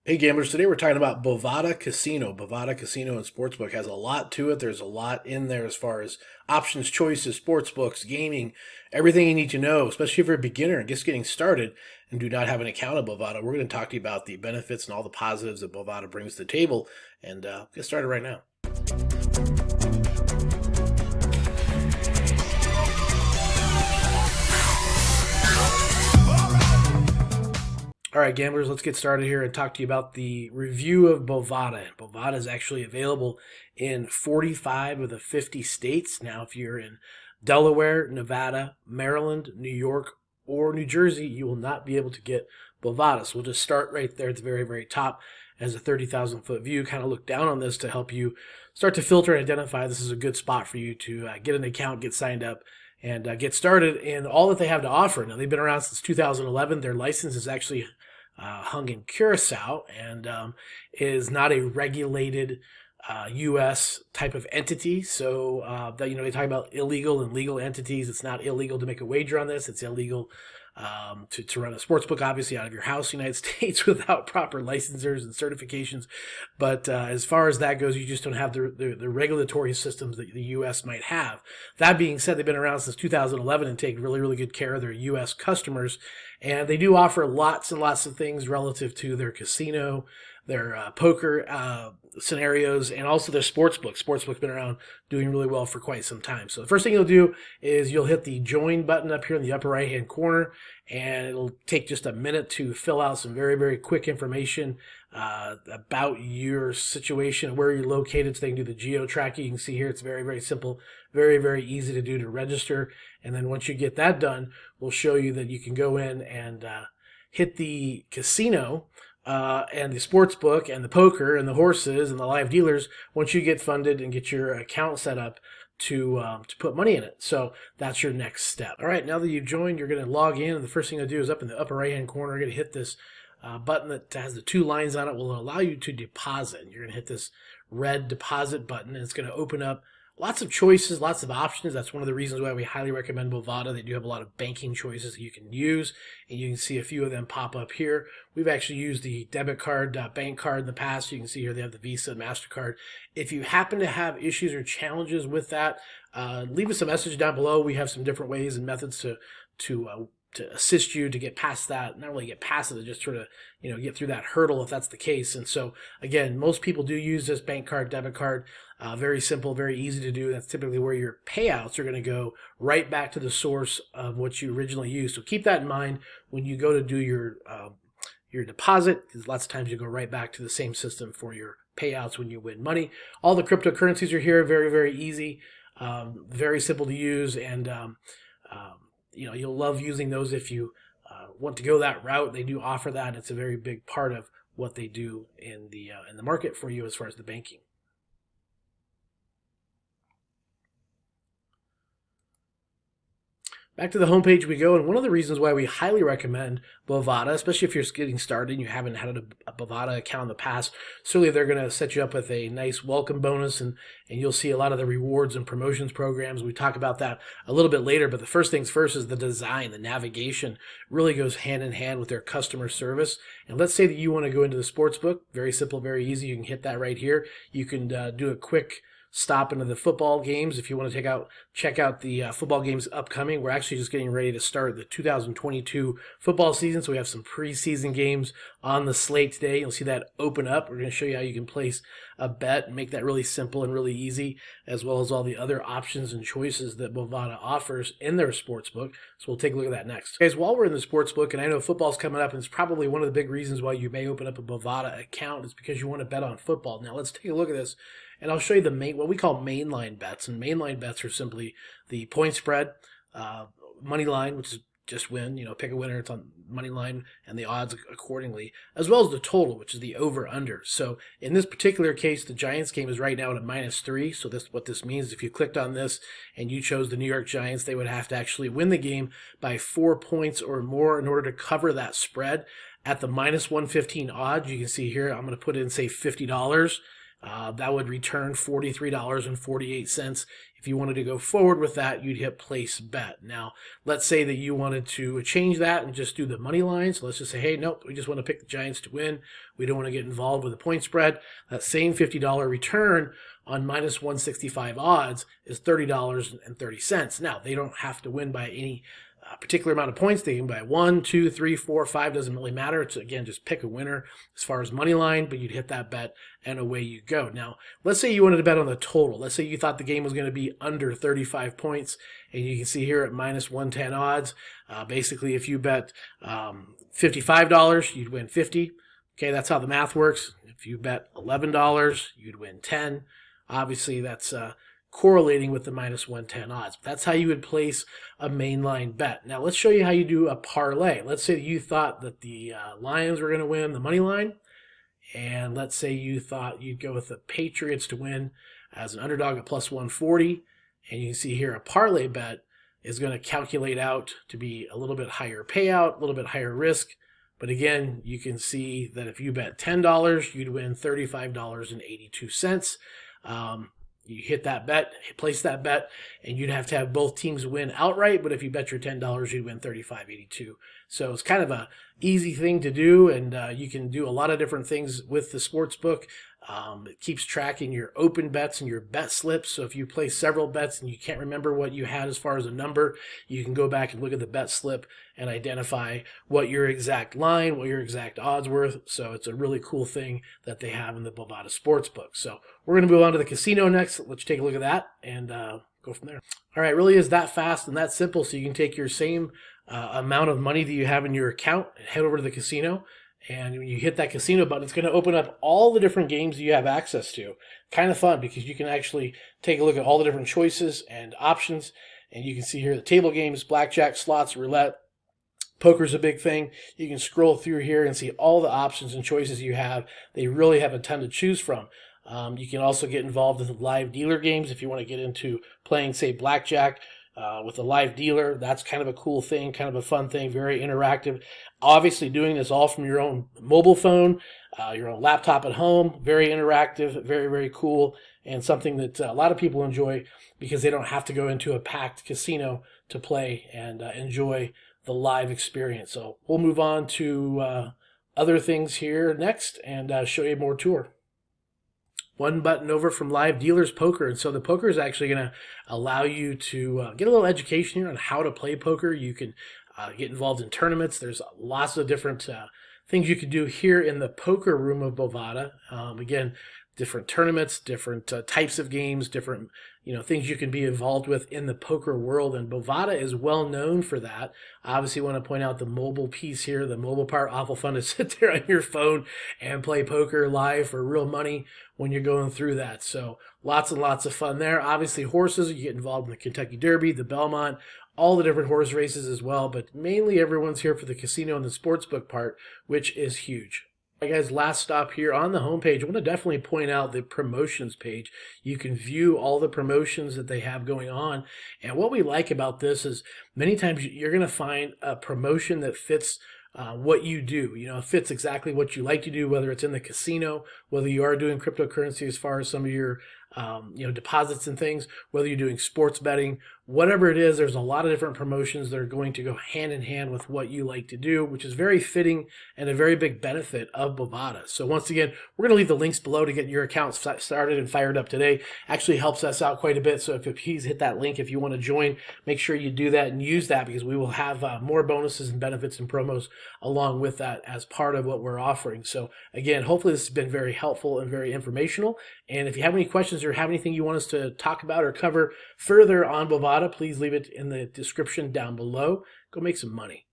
Hey gamblers, today we're talking about Bovada Casino. Bovada Casino and Sportsbook has a lot to it. There's a lot in there as far as options, choices, sports books, gaming, everything you need to know, especially if you're a beginner and just getting started and do not have an account at Bovada. We're going to talk to you about the benefits and all the positives that Bovada brings to the table and get started right now. All right, gamblers, let's get started here and talk to you about the review of Bovada. Bovada is actually available in 45 of the 50 states. Now, if you're in Delaware, Nevada, Maryland, New York, or New Jersey, you will not be able to get Bovada. So we'll just start right there at the very, very top as a 30,000 foot view. Kind of look down on this to help you start to filter and identify this is a good spot for you to get an account, get signed up, and get started in all that they have to offer. Now, they've been around since 2011. Their license is actually hung in Curacao and is not a regulated U.S. type of entity. So they talk about illegal and legal entities. It's not illegal to make a wager on this. It's illegal to run a sports book, obviously, out of your house in the United States without proper licensors and certifications. But as far as that goes, you just don't have the regulatory systems that the U.S. might have. That being said, they've been around since 2011 and take really, really good care of their U.S. customers. And they do offer lots and lots of things relative to their casino, their poker scenarios, and also their sportsbook. Sportsbook's been around doing really well for quite some time. So the first thing you'll do is you'll hit the join button up here in the upper right hand corner, and it'll take just a minute to fill out some very, very quick information about your situation, where you're located, so they can do the geo tracking. You can see here it's very, very simple, very, very easy to do to register. And then once you get that done, we'll show you that you can go in and hit the casino and the sports book and the poker and the horses and the live dealers once you get funded and get your account set up to put money in it. So that's your next step. All right, now that you've joined, you're going to log in, and the first thing to do is up in the upper right-hand corner, you're going to hit this button that has the two lines on it. Will allow you to deposit. You're going to hit this red deposit button, and it's going to open up lots of choices, lots of options. That's one of the reasons why we highly recommend Bovada. They do have a lot of banking choices that you can use, and you can see a few of them pop up here. We've actually used the debit card, bank card in the past. You can see here they have the Visa and MasterCard. If you happen to have issues or challenges with that, leave us a message down below. We have some different ways and methods to assist you to get past that, not really get past it, just sort of, get through that hurdle if that's the case. And so, again, most people do use this bank card, debit card. Very simple, very easy to do. That's typically where your payouts are going to go right back to the source of what you originally used. So keep that in mind when you go to do your deposit, because lots of times you go right back to the same system for your payouts when you win money. All the cryptocurrencies are here, very, very easy, very simple to use, and you'll love using those if you want to go that route. They do offer that. It's a very big part of what they do in the market for you as far as the banking. Back to the homepage we go, and one of the reasons why we highly recommend Bovada, especially if you're getting started and you haven't had a Bovada account in the past, certainly they're going to set you up with a nice welcome bonus, and you'll see a lot of the rewards and promotions programs. We talk about that a little bit later, but the first things first is the design. The navigation really goes hand in hand with their customer service. And let's say that you want to go into the sports book. Very simple, very easy. You can hit that right here. You can do a quick stop into the football games if you want to check out the football games upcoming. We're actually just getting ready to start the 2022 football season, so we have some preseason games on the slate today. You'll see that open up. We're going to show you how you can place a bet and make that really simple and really easy, as well as all the other options and choices that Bovada offers in their sports book. So we'll take a look at that next. Guys, while we're in the sports book, and I know football's coming up, and it's probably one of the big reasons why you may open up a Bovada account is because you want to bet on football. Now let's take a look at this. And I'll show you what we call mainline bets. And mainline bets are simply the point spread, money line, which is just win, pick a winner, it's on money line, and the odds accordingly, as well as the total, which is the over-under. So in this particular case, the Giants game is right now at a -3. So what this means, if you clicked on this and you chose the New York Giants, they would have to actually win the game by 4 points or more in order to cover that spread. At the -115 odds, you can see here, I'm going to put in, say, $50. that would return $43.48. If you wanted to go forward with that, you'd hit place bet. Now, let's say that you wanted to change that and just do the money line. So let's just say, hey, nope, we just want to pick the Giants to win. We don't want to get involved with the point spread. That same $50 return on minus 165 odds is $30.30. Now, they don't have to win by any particular amount of points. They can buy 1, 2, 3, 4, 5, doesn't really matter. It's, again, just pick a winner as far as money line, but you'd hit that bet and away you go. Now, let's say you wanted to bet on the total. Let's say you thought the game was going to be under 35 points, and you can see here at minus 110 odds, basically if you bet $55, you'd win 50. Okay, that's how the math works. If you bet $11, you'd win 10. Obviously, that's correlating with the minus 110 odds. That's how you would place a mainline bet. Now, let's show you how you do a parlay. Let's say you thought that the Lions were going to win the money line, and let's say you thought you'd go with the Patriots to win as an underdog at plus 140, and you can see here a parlay bet is going to calculate out to be a little bit higher payout, a little bit higher risk. But again, you can see that if you bet $10, you'd win $35.82. You hit that bet, place that bet, and you'd have to have both teams win outright. But if you bet your $10, you'd win $35.82. So it's kind of a easy thing to do, and you can do a lot of different things with the sports book. It keeps tracking your open bets and your bet slips. So if you place several bets and you can't remember what you had as far as a number, you can go back and look at the bet slip and identify what your exact line, what your exact odds were. So it's a really cool thing that they have in the Bovada Sportsbook. So we're going to move on to the casino next. Let's take a look at that and go from there. All right, it really is that fast and that simple. So you can take your same amount of money that you have in your account and head over to the casino. And when you hit that casino button, it's going to open up all the different games you have access to. Kind of fun because you can actually take a look at all the different choices and options. And you can see here the table games, blackjack, slots, roulette. Poker's a big thing. You can scroll through here and see all the options and choices you have. They really have a ton to choose from. You can also get involved in live dealer games if you want to get into playing, say, blackjack. With a live dealer, that's kind of a cool thing, kind of a fun thing, very interactive. Obviously doing this all from your own mobile phone, your own laptop at home, very interactive, very, very cool, and something that a lot of people enjoy because they don't have to go into a packed casino to play and enjoy the live experience. So we'll move on to other things here next and show you more tour. One button over from Live Dealers Poker. And so the poker is actually going to allow you to get a little education here on how to play poker. You can get involved in tournaments. There's lots of different things you can do here in the poker room of Bovada. Again, different tournaments, different types of games, different things you can be involved with in the poker world. And Bovada is well known for that. Obviously, want to point out the mobile piece here. The mobile part, awful fun to sit there on your phone and play poker live for real money when you're going through that. So lots and lots of fun there. Obviously, horses, you get involved in the Kentucky Derby, the Belmont, all the different horse races as well. But mainly everyone's here for the casino and the sportsbook part, which is huge. All right, guys, last stop here on the homepage. I want to definitely point out the promotions page. You can view all the promotions that they have going on. And what we like about this is many times you're going to find a promotion that fits what you do. It fits exactly what you like to do, whether it's in the casino, whether you are doing cryptocurrency as far as some of your deposits and things, whether you're doing sports betting, whatever it is, there's a lot of different promotions that are going to go hand in hand with what you like to do, which is very fitting and a very big benefit of Bovada. So once again, we're going to leave the links below to get your account started and fired up today. Actually helps us out quite a bit. So if you please hit that link if you want to join, make sure you do that and use that because we will have more bonuses and benefits and promos along with that as part of what we're offering. So again, hopefully this has been very helpful and very informational. And if you have any questions or have anything you want us to talk about or cover further on Bovada, please leave it in the description down below. Go make some money.